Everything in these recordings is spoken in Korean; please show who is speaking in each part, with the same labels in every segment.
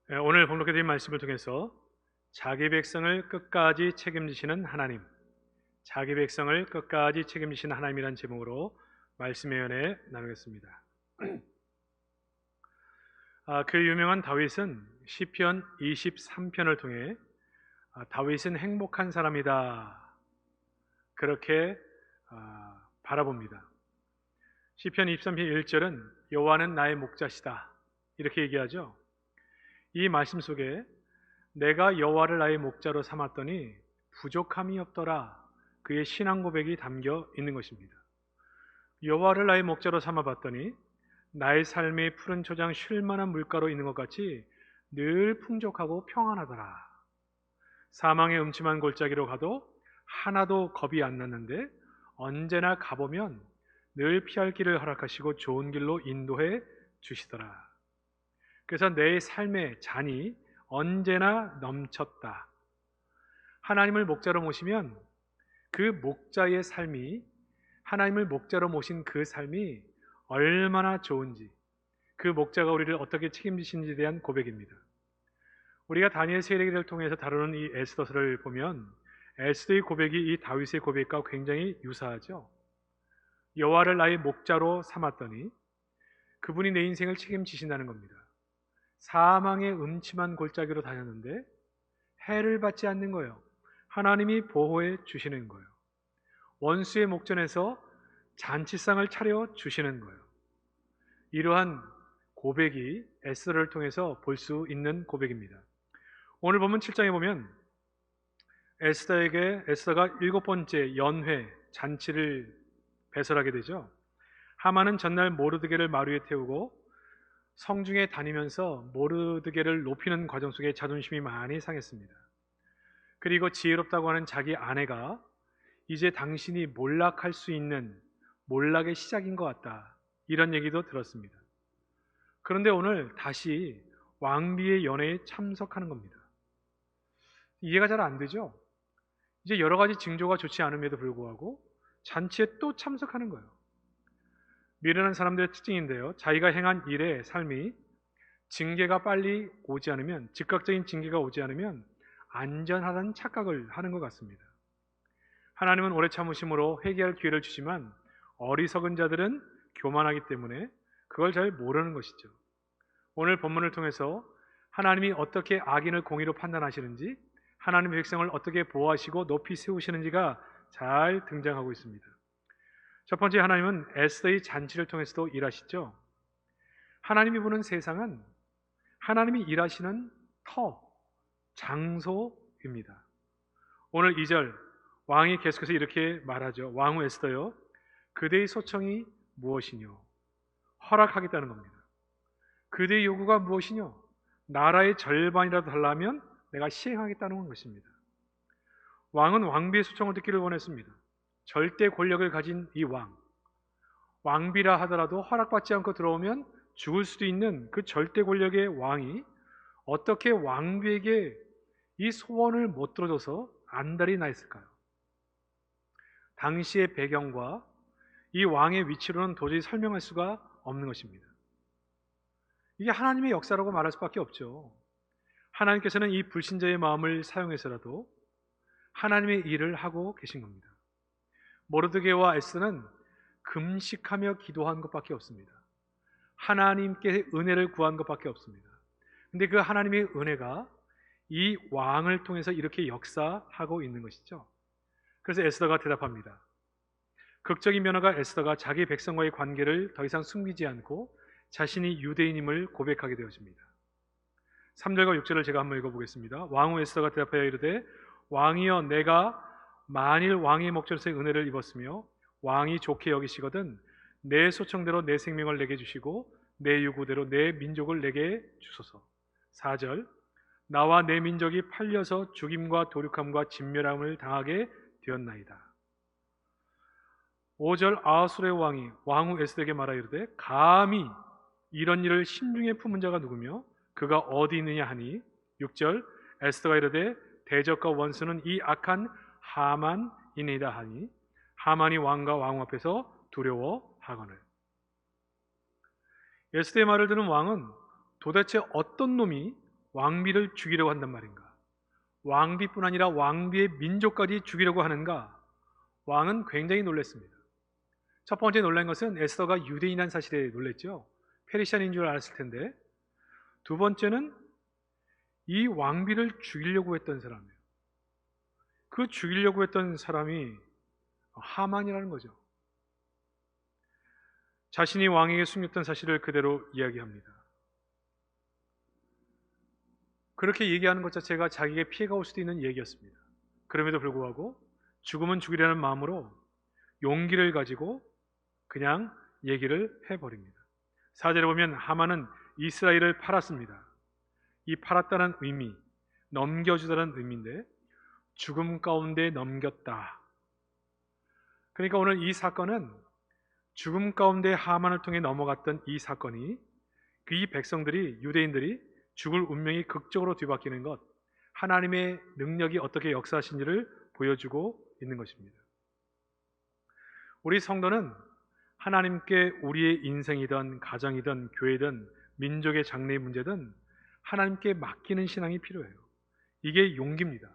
Speaker 1: 오늘 봉독해드린 말씀을 통해서 자기 백성을 끝까지 책임지시는 하나님, 자기 백성을 끝까지 책임지시는 하나님이라는 제목으로 말씀의 연애 나누겠습니다. 그 유명한 다윗은 시편 23편을 통해 다윗은 행복한 사람이다 그렇게 바라봅니다. 시편 23편 1절은 여호와는 나의 목자시다 이렇게 얘기하죠. 이 말씀 속에 내가 여호와를 나의 목자로 삼았더니 부족함이 없더라, 그의 신앙 고백이 담겨 있는 것입니다. 여호와를 나의 목자로 삼아봤더니 나의 삶이 푸른 초장 쉴 만한 물가로 있는 것 같이 늘 풍족하고 평안하더라. 사망의 음침한 골짜기로 가도 하나도 겁이 안 났는데 언제나 가보면 늘 피할 길을 허락하시고 좋은 길로 인도해 주시더라. 그래서 내 삶의 잔이 언제나 넘쳤다. 하나님을 목자로 모시면 그 목자의 삶이, 하나님을 목자로 모신 그 삶이 얼마나 좋은지, 그 목자가 우리를 어떻게 책임지시는지에 대한 고백입니다. 우리가 다니엘 세례기를 통해서 다루는 이 에스더서를 보면 에스더의 고백이 이 다윗의 고백과 굉장히 유사하죠. 여호와를 나의 목자로 삼았더니 그분이 내 인생을 책임지신다는 겁니다. 사망의 음침한 골짜기로 다녔는데 해를 받지 않는 거예요. 하나님이 보호해 주시는 거예요. 원수의 목전에서 잔치상을 차려 주시는 거예요. 이러한 고백이 에스더를 통해서 볼 수 있는 고백입니다. 오늘 본문 7장에 보면 에스더가 7번째 연회 잔치를 배설하게 되죠. 하만은 전날 모르드게를 마루에 태우고 성중에 다니면서 모르드게를 높이는 과정 속에 자존심이 많이 상했습니다. 그리고 지혜롭다고 하는 자기 아내가 이제 당신이 몰락할 수 있는 몰락의 시작인 것 같다, 이런 얘기도 들었습니다. 그런데 오늘 다시 왕비의 연회에 참석하는 겁니다. 이해가 잘 안 되죠? 이제 여러 가지 징조가 좋지 않음에도 불구하고 잔치에 또 참석하는 거예요. 미련한 사람들의 특징인데요, 자기가 행한 일의 삶이 징계가 빨리 오지 않으면, 즉각적인 징계가 오지 않으면 안전하다는 착각을 하는 것 같습니다. 하나님은 오래 참으심으로 회개할 기회를 주지만 어리석은 자들은 교만하기 때문에 그걸 잘 모르는 것이죠. 오늘 본문을 통해서 하나님이 어떻게 악인을 공의로 판단하시는지, 하나님의 백성을 어떻게 보호하시고 높이 세우시는지가 잘 등장하고 있습니다. 첫 번째, 하나님은 에스더의 잔치를 통해서도 일하시죠. 하나님이 보는 세상은 하나님이 일하시는 터, 장소입니다. 오늘 2절 왕이 계속해서 이렇게 말하죠. 왕후 에스더여, 그대의 소청이 무엇이뇨? 허락하겠다는 겁니다. 그대의 요구가 무엇이뇨? 나라의 절반이라도 달라면 내가 시행하겠다는 것입니다. 왕은 왕비의 소청을 듣기를 원했습니다. 절대 권력을 가진 이 왕비라 하더라도 허락받지 않고 들어오면 죽을 수도 있는 그 절대 권력의 왕이 어떻게 왕비에게 이 소원을 못 들어줘서 안달이 나 있을까요? 당시의 배경과 이 왕의 위치로는 도저히 설명할 수가 없는 것입니다. 이게 하나님의 역사라고 말할 수밖에 없죠. 하나님께서는 이 불신자의 마음을 사용해서라도 하나님의 일을 하고 계신 겁니다. 모르드게와 에스더는 금식하며 기도한 것밖에 없습니다. 하나님께 은혜를 구한 것밖에 없습니다. 근데 그 하나님의 은혜가 이 왕을 통해서 이렇게 역사하고 있는 것이죠. 그래서 에스더가 대답합니다. 극적인 변화가 에스더가 자기 백성과의 관계를 더 이상 숨기지 않고 자신이 유대인임을 고백하게 되어집니다. 3절과 6절을 제가 한번 읽어보겠습니다. 왕후 에스더가 대답하여 이르되 왕이여, 내가 만일 왕의 목전에서의 은혜를 입었으며 왕이 좋게 여기시거든 내 소청대로 내 생명을 내게 주시고 내 요구대로 내 민족을 내게 주소서. 4절 나와 내 민족이 팔려서 죽임과 도륙함과 진멸함을 당하게 되었나이다. 5절 아수르의 왕이 왕후 에스더에게 말하여 이르되 감히 이런 일을 심중에 품은 자가 누구며 그가 어디 있느냐 하니 6절 에스더가 이르되 대적과 원수는 이 악한 하만이니이다 하니 하만이 왕과 왕후 앞에서 두려워하거늘. 에스더의 말을 들은 왕은 도대체 어떤 놈이 왕비를 죽이려고 한단 말인가? 왕비뿐 아니라 왕비의 민족까지 죽이려고 하는가? 왕은 굉장히 놀랐습니다. 첫 번째 놀란 것은 에스더가 유대인이라는 사실에 놀랐죠. 페르시안인 줄 알았을 텐데, 두 번째는 이 왕비를 죽이려고 했던 사람이에요. 그 죽이려고 했던 사람이 하만이라는 거죠. 자신이 왕에게 숨겼던 사실을 그대로 이야기합니다. 그렇게 얘기하는 것 자체가 자기에게 피해가 올 수도 있는 얘기였습니다. 그럼에도 불구하고 죽으면 죽이려는 마음으로 용기를 가지고 그냥 얘기를 해버립니다. 4절에 보면 하만은 이스라엘을 팔았습니다. 이 팔았다는 의미, 넘겨주다는 의미인데 죽음 가운데 넘겼다. 그러니까 오늘 이 사건은 죽음 가운데 하만을 통해 넘어갔던 이 사건이 이 백성들이, 유대인들이 죽을 운명이 극적으로 뒤바뀌는 것, 하나님의 능력이 어떻게 역사하신지를 보여주고 있는 것입니다. 우리 성도는 하나님께 우리의 인생이든 가정이든 교회든 민족의 장래의 문제든 하나님께 맡기는 신앙이 필요해요. 이게 용기입니다.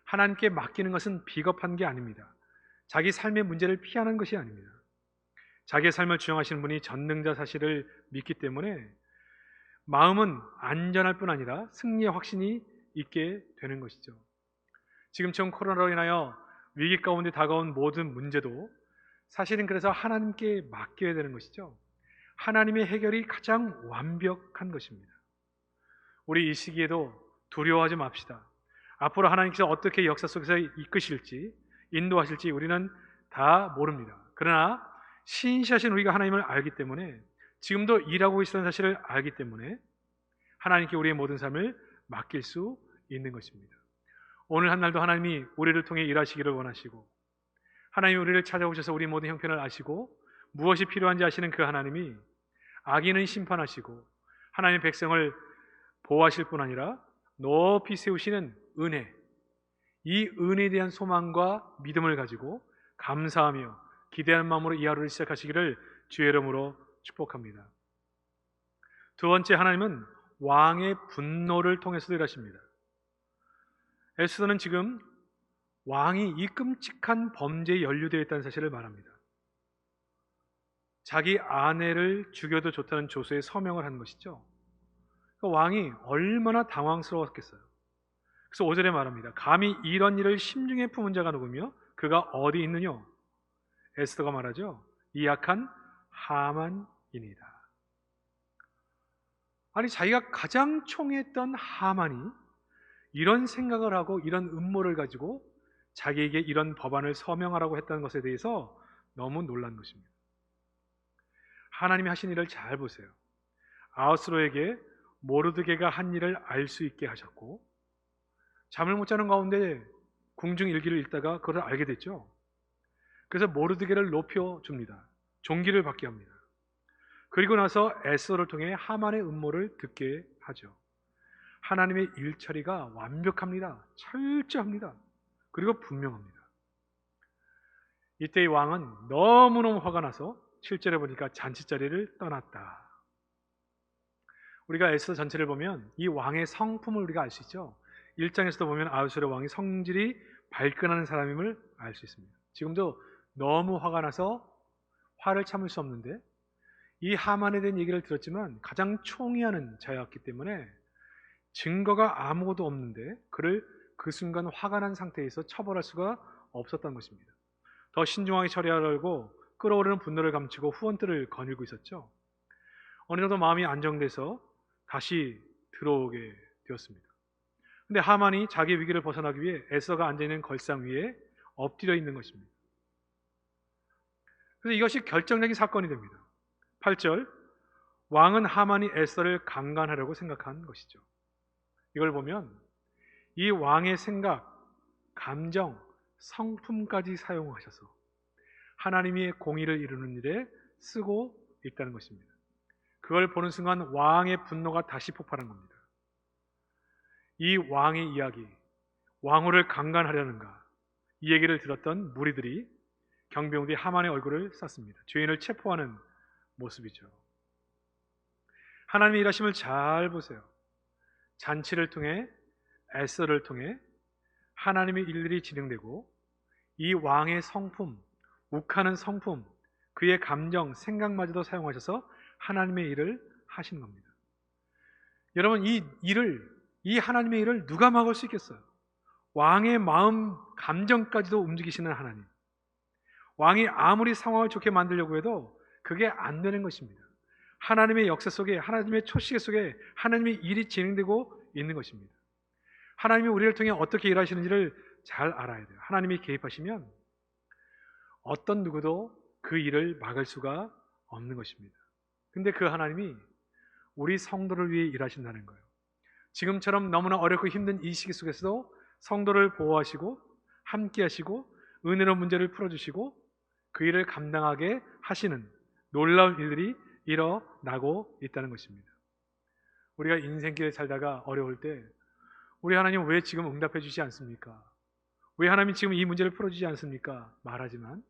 Speaker 1: 하나님께 맡기는 것은 비겁한 게 아닙니다. 자기 삶의 문제를 피하는 것이 아닙니다. 자기의 삶을 주장하시는 분이 전능자 사실을 믿기 때문에 마음은 안전할 뿐 아니라 승리의 확신이 있게 되는 것이죠. 지금처럼 코로나로 인하여 위기 가운데 다가온 모든 문제도 사실은 그래서 하나님께 맡겨야 되는 것이죠. 하나님의 해결이 가장 완벽한 것입니다. 우리 이 시기에도 두려워하지 맙시다. 앞으로 하나님께서 어떻게 역사 속에서 이끄실지, 인도하실지 우리는 다 모릅니다. 그러나 신실하신 우리가 하나님을 알기 때문에, 지금도 일하고 있다는 사실을 알기 때문에 하나님께 우리의 모든 삶을 맡길 수 있는 것입니다. 오늘 한 날도 하나님이 우리를 통해 일하시기를 원하시고, 하나님이 우리를 찾아오셔서 우리 모든 형편을 아시고 무엇이 필요한지 아시는 그 하나님이 악인은 심판하시고 하나님의 백성을 보호하실 뿐 아니라 높이 세우시는 은혜, 이 은혜에 대한 소망과 믿음을 가지고 감사하며 기대하는 마음으로 이 하루를 시작하시기를 주의 이름으로 축복합니다. 두 번째, 하나님은 왕의 분노를 통해서도 일하십니다. 에스더는 지금 왕이 이 끔찍한 범죄에 연루되어 있다는 사실을 말합니다. 자기 아내를 죽여도 좋다는 조서에 서명을 한 것이죠. 그러니까 왕이 얼마나 당황스러웠겠어요. 그래서 5절에 말합니다. 감히 이런 일을 심중에 품은 자가 누구며 그가 어디 있느냐? 에스더가 말하죠. 이 약한 하만이니이다. 아니, 자기가 가장 총애했던 하만이 이런 생각을 하고 이런 음모를 가지고 자기에게 이런 법안을 서명하라고 했다는 것에 대해서 너무 놀란 것입니다. 하나님이 하신 일을 잘 보세요. 아하스로에게 모르드게가 한 일을 알 수 있게 하셨고, 잠을 못 자는 가운데 궁중 일기를 읽다가 그걸 알게 됐죠. 그래서 모르드게를 높여줍니다. 존귀를 받게 합니다. 그리고 나서 에스더를 통해 하만의 음모를 듣게 하죠. 하나님의 일처리가 완벽합니다. 철저합니다. 그리고 분명합니다. 이때 이 왕은 너무너무 화가 나서 7절에 보니까 잔치자리를 떠났다. 우리가 에스더 전체를 보면 이 왕의 성품을 우리가 알 수 있죠. 1장에서도 보면 아하수에로 왕이 성질이 발끈하는 사람임을 알 수 있습니다. 지금도 너무 화가 나서 화를 참을 수 없는데 이 하만에 대한 얘기를 들었지만 가장 총애하는 자였기 때문에 증거가 아무것도 없는데 그를 그 순간 화가 난 상태에서 처벌할 수가 없었던 것입니다. 더 신중하게 처리하려고 끓어오르는 분노를 감추고 후원들을 거닐고 있었죠. 어느 정도 마음이 안정돼서 다시 들어오게 되었습니다. 근데 하만이 자기 위기를 벗어나기 위해 에스더가 앉아있는 걸상 위에 엎드려 있는 것입니다. 그래서 이것이 결정적인 사건이 됩니다. 8절, 왕은 하만이 에스더를 강간하려고 생각한 것이죠. 이걸 보면 이 왕의 생각, 감정, 성품까지 사용하셔서 하나님의 공의를 이루는 일에 쓰고 있다는 것입니다. 그걸 보는 순간 왕의 분노가 다시 폭발한 겁니다. 이 왕의 이야기, 왕후를 강간하려는가, 이 얘기를 들었던 무리들이 경비용들이 하만의 얼굴을 쌌습니다. 죄인을 체포하는 모습이죠. 하나님의 일하심을 잘 보세요. 잔치를 통해, 에스더를 통해 하나님의 일들이 진행되고, 이 왕의 성품, 욱하는 성품, 그의 감정, 생각마저도 사용하셔서 하나님의 일을 하신 겁니다. 여러분, 이 하나님의 일을 누가 막을 수 있겠어요? 왕의 마음, 감정까지도 움직이시는 하나님. 왕이 아무리 상황을 좋게 만들려고 해도 그게 안 되는 것입니다. 하나님의 역사 속에, 하나님의 초시계 속에 하나님의 일이 진행되고 있는 것입니다. 하나님이 우리를 통해 어떻게 일하시는지를 잘 알아야 돼요. 하나님이 개입하시면 어떤 누구도 그 일을 막을 수가 없는 것입니다. 근데 그 하나님이 우리 성도를 위해 일하신다는 거예요. 지금처럼 너무나 어렵고 힘든 이 시기 속에서도 성도를 보호하시고 함께 하시고 은혜로 문제를 풀어주시고 그 일을 감당하게 하시는 놀라운 일들이 일어나고 있다는 것입니다. 우리가 인생길에 살다가 어려울 때 우리 하나님 왜 지금 응답해 주지 않습니까? 왜 하나님이 지금 이 문제를 풀어주지 않습니까? 말하지만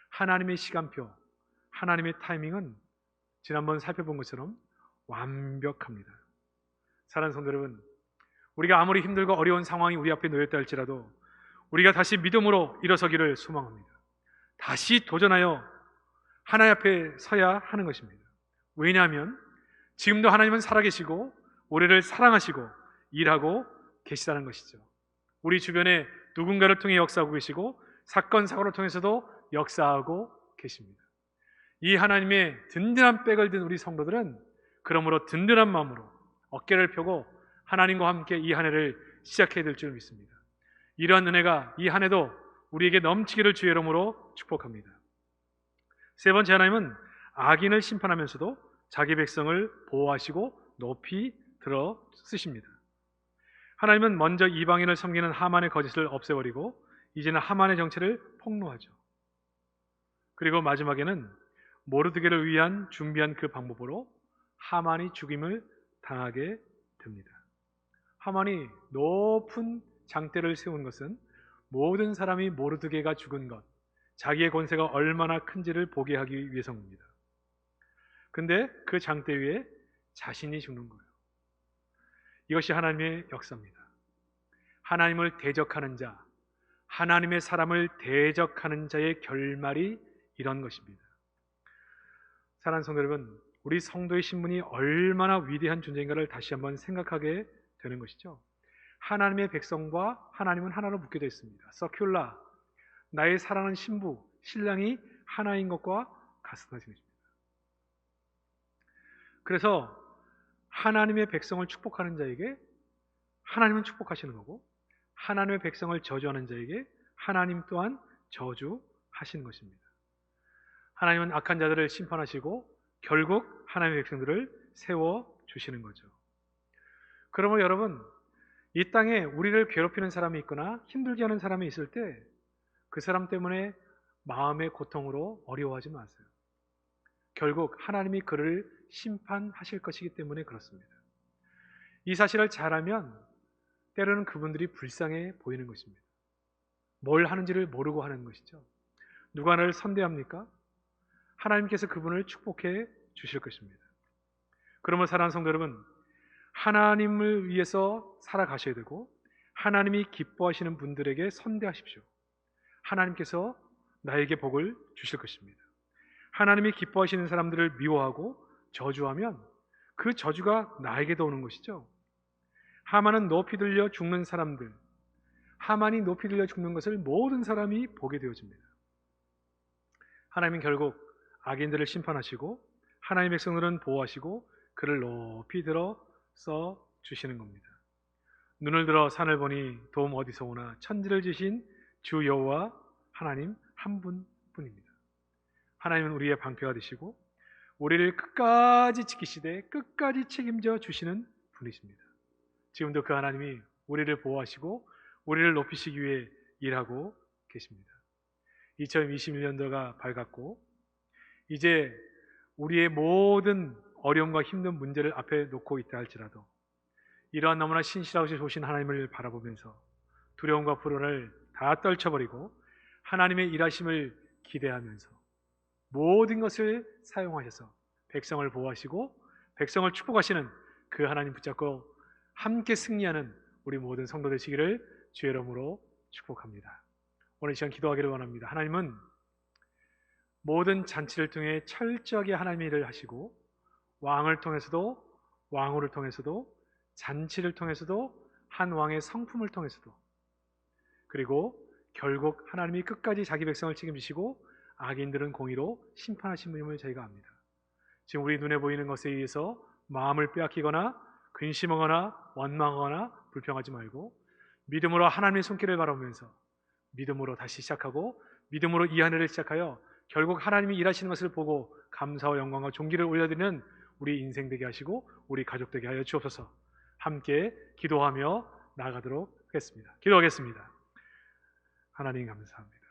Speaker 1: 하나님의 시간표, 하나님의 타이밍은 지난번 살펴본 것처럼 완벽합니다. 사랑하는 성도 여러분, 우리가 아무리 힘들고 어려운 상황이 우리 앞에 놓였다 할지라도 우리가 다시 믿음으로 일어서기를 소망합니다. 다시 도전하여 하나님 앞에 서야 하는 것입니다. 왜냐하면 지금도 하나님은 살아계시고 우리를 사랑하시고 일하고 계시다는 것이죠. 우리 주변에 누군가를 통해 역사하고 계시고 사건 사고를 통해서도 역사하고 계십니다. 이 하나님의 든든한 백을 든 우리 성도들은 그러므로 든든한 마음으로 어깨를 펴고 하나님과 함께 이 한 해를 시작해야 될 줄 믿습니다. 이러한 은혜가 이 한 해도 우리에게 넘치기를 주의 이름으로 축복합니다. 세 번째, 하나님은 악인을 심판하면서도 자기 백성을 보호하시고 높이 들어 쓰십니다. 하나님은 먼저 이방인을 섬기는 하만의 거짓을 없애버리고 이제는 하만의 정체를 폭로하죠. 그리고 마지막에는 모르드게를 위한 준비한 그 방법으로 하만이 죽임을 당하게 됩니다. 하만이 높은 장대를 세운 것은 모든 사람이 모르드게가 죽은 것, 자기의 권세가 얼마나 큰지를 보게 하기 위해서입니다. 근데 그 장대 위에 자신이 죽는 거예요. 이것이 하나님의 역사입니다. 하나님을 대적하는 자, 하나님의 사람을 대적하는 자의 결말이 이런 것입니다. 사랑하는 성도 여러분, 우리 성도의 신분이 얼마나 위대한 존재인가를 다시 한번 생각하게 되는 것이죠. 하나님의 백성과 하나님은 하나로 묶여져 있습니다. 서큘라, 나의 사랑하는 신부, 신랑이 하나인 것과 같은 것입니다. 그래서 하나님의 백성을 축복하는 자에게 하나님은 축복하시는 거고, 하나님의 백성을 저주하는 자에게 하나님 또한 저주하시는 것입니다. 하나님은 악한 자들을 심판하시고 결국 하나님의 백성들을 세워주시는 거죠. 그러면 여러분, 이 땅에 우리를 괴롭히는 사람이 있거나 힘들게 하는 사람이 있을 때 그 사람 때문에 마음의 고통으로 어려워하지 마세요. 결국 하나님이 그를 심판하실 것이기 때문에 그렇습니다. 이 사실을 잘 알면 때로는 그분들이 불쌍해 보이는 것입니다. 뭘 하는지를 모르고 하는 것이죠. 누가 나를 선대합니까? 하나님께서 그분을 축복해 주실 것입니다. 그러면 사랑하는 성도 여러분, 하나님을 위해서 살아가셔야 되고 하나님이 기뻐하시는 분들에게 선대하십시오. 하나님께서 나에게 복을 주실 것입니다. 하나님이 기뻐하시는 사람들을 미워하고 저주하면 그 저주가 나에게도 오는 것이죠. 하만은 높이 들려 죽는 사람들, 하만이 높이 들려 죽는 것을 모든 사람이 보게 되어집니다. 하나님은 결국 악인들을 심판하시고 하나님의 백성들은 보호하시고 그를 높이 들어 써 주시는 겁니다. 눈을 들어 산을 보니 도움 어디서 오나, 천지를 지신 주 여호와 하나님 한 분뿐입니다. 하나님은 우리의 방패가 되시고 우리를 끝까지 지키시되 끝까지 책임져 주시는 분이십니다. 지금도 그 하나님이 우리를 보호하시고 우리를 높이시기 위해 일하고 계십니다. 2021년도가 밝았고 이제 우리의 모든 어려움과 힘든 문제를 앞에 놓고 있다 할지라도 이러한 너무나 신실하고 좋으신 하나님을 바라보면서 두려움과 불안을 다 떨쳐버리고 하나님의 일하심을 기대하면서 모든 것을 사용하셔서 백성을 보호하시고 백성을 축복하시는 그 하나님 붙잡고 함께 승리하는 우리 모든 성도 되시기를 주의 이름으로 축복합니다. 오늘 이 시간 기도하기를 원합니다. 하나님은 모든 잔치를 통해 철저하게 하나님의 일을 하시고 왕을 통해서도 왕후를 통해서도 잔치를 통해서도 한 왕의 성품을 통해서도 그리고 결국 하나님이 끝까지 자기 백성을 책임지시고 악인들은 공의로 심판하신 분임을 저희가 압니다. 지금 우리 눈에 보이는 것에 의해서 마음을 빼앗기거나 근심하거나 원망하거나 불평하지 말고 믿음으로 하나님의 손길을 바라보면서 믿음으로 다시 시작하고 믿음으로 이 한 해를 시작하여 결국 하나님이 일하시는 것을 보고 감사와 영광과 존귀를 올려드리는 우리 인생 되게 하시고 우리 가족 되게 하여 주옵소서. 함께 기도하며 나아가도록 하겠습니다. 기도하겠습니다. 하나님 감사합니다.